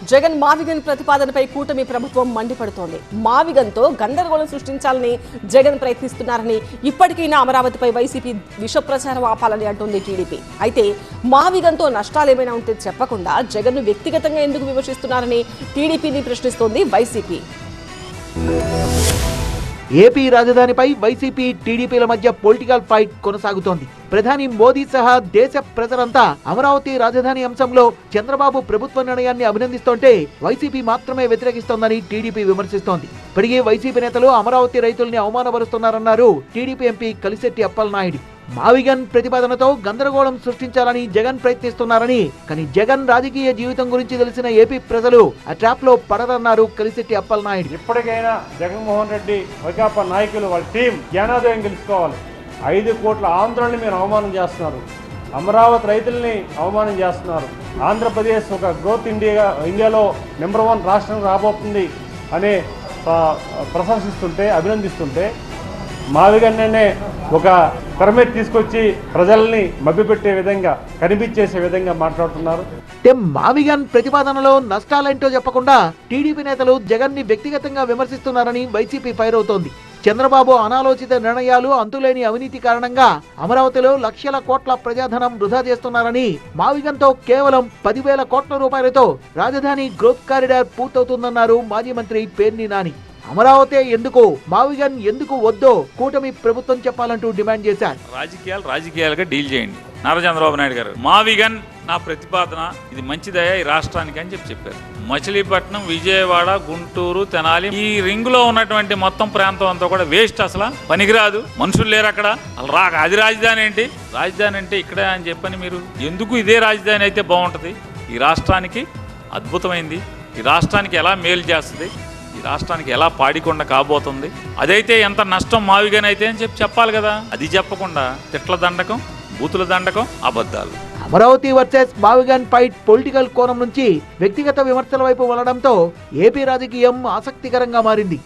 జగన్ మావిగన్ ప్రతిపాదనపై కూటమి ప్రభుత్వం మండిపడుతోంది. మావిగన్తో గందరగోళం సృష్టించాలని జగన్ ప్రయత్నిస్తున్నారని, ఇప్పటికైనా అమరావతిపై వైసీపీ విష ప్రచారం ఆపాలని అంటోంది టీడీపీ. అయితే మావిగన్తో నష్టాలేమైనా ఉంటే చెప్పకుండా జగన్ను వ్యక్తిగతంగా ఎందుకు విమర్శిస్తున్నారని టీడీపీని ప్రశ్నిస్తోంది వైసీపీ. ఏపీ రాజధానిపై వైసీపీ టీడీపీల మధ్య పొలిటికల్ ఫైట్ కొనసాగుతోంది. ప్రధాని మోదీ సహా దేశ ప్రజలంతా అమరావతి రాజధాని అంశంలో చంద్రబాబు ప్రభుత్వ నిర్ణయాన్ని అభినందిస్తుంటే వైసీపీ మాత్రమే వ్యతిరేకిస్తోందని టీడీపీ విమర్శిస్తోంది. ఇప్పటికే వైసీపీ నేతలు అమరావతి రైతుల్ని అవమానపరుస్తున్నారన్నారు టీడీపీ ఎంపీ కలిశెట్టి అప్పలనాయుడు. మావిగన్ ప్రతిపాదనతో గందరగోళం సృష్టించాలని జగన్ ప్రయత్నిస్తున్నారని, కానీ జగన్ రాజకీయ జీవితం గురించి తెలిసిన ఏపీ ప్రజలు ఆ ట్రాప్ లో పడరన్నారు కలిశెట్టి అప్పలనాయుడు. ఇప్పటికైనా జగన్మోహన్ రెడ్డి వైకాపా నాయకులు వాళ్ళ టీం జ్ఞానోదయం గెలుచుకోవాలి. 5 కోట్ల ఆంధ్రుల్ని మీరు అవమానం చేస్తున్నారు, అమరావతి రైతుల్ని అవమానం చేస్తున్నారు. ఆంధ్రప్రదేశ్ ఒక గ్రోత్ ఇండియాలో నెంబర్ 1 రాష్ట్రం రాబోతుంది అనే ప్రశంసిస్తుంటే, అభినందిస్తుంటే మావిగన్నే ఒక తెరమీద తీసుకొచ్చి ప్రజల్ని మభ్యపెట్టే విధంగా, కనిపించేసే విధంగా మాట్లాడుతున్నారు. మావిగన్ ప్రతిపాదనలో నష్టాలేంటో చెప్పకుండా టీడీపీ నేతలు జగన్ ని వ్యక్తిగతంగా విమర్శిస్తున్నారని వైసీపీ ఫైర్ అవుతోంది. చంద్రబాబు అనాలోచిత నిర్ణయాలు, అంతులేని అవినీతి కారణంగా అమరావతిలో లక్షల కోట్ల ప్రజాధనం వృధా చేస్తున్నారని, మావిగన్తో కేవలం 10,000 కోట్ల రూపాయలతో రాజధాని గ్రోత్ కారిడార్ పూర్తవుతుందన్నారు మాజీ మంత్రి పేర్ని నాని. అమరావతి ఎందుకు, మావిగన్ ఎందుకు వద్దో కూటమి ప్రభుత్వం చెప్పాలంటూ డిమాండ్ చేశారు. రాజకీయాలుగా డీల్ చేయండి. నారా చంద్రబాబు నాయుడు గారు మావిగన్ నా ప్రతిపాదన, ఇది మంచిదయ్యా ఈ రాష్ట్రానికి అని చెప్పారు. మచిలీపట్నం, విజయవాడ, గుంటూరు, తెనాలి ఈ రింగ్ లో ఉన్నటువంటి మొత్తం ప్రాంతం అంతా కూడా వేస్ట్, అసలు పనికిరాదు, మనుషులు లేరు అక్కడ. అది రాజధాని ఏంటి? రాజధాని అంటే ఇక్కడే అని చెప్పని మీరు ఎందుకు ఇదే రాజధాని అయితే బాగుంటుంది, ఈ రాష్ట్రానికి అద్భుతమైంది, ఈ రాష్ట్రానికి ఎలా మేలు చేస్తుంది, ఈ రాష్ట్రానికి ఎలా పాడికొండ కాబోతుంది, అదైతే ఎంత నష్టం మావిగన్ అయితే అని చెప్పాలి కదా. అది చెప్పకుండా తిట్ల దండకం, బూతుల దండకం, అబద్ధాలు. అమరావతి వర్సెస్ మావిగన్ ఫైట్ పొలిటికల్ కోణం నుంచి వ్యక్తిగత విమర్శల వైపు వెళ్లడంతో ఏపీ రాజకీయం ఆసక్తికరంగా మారింది.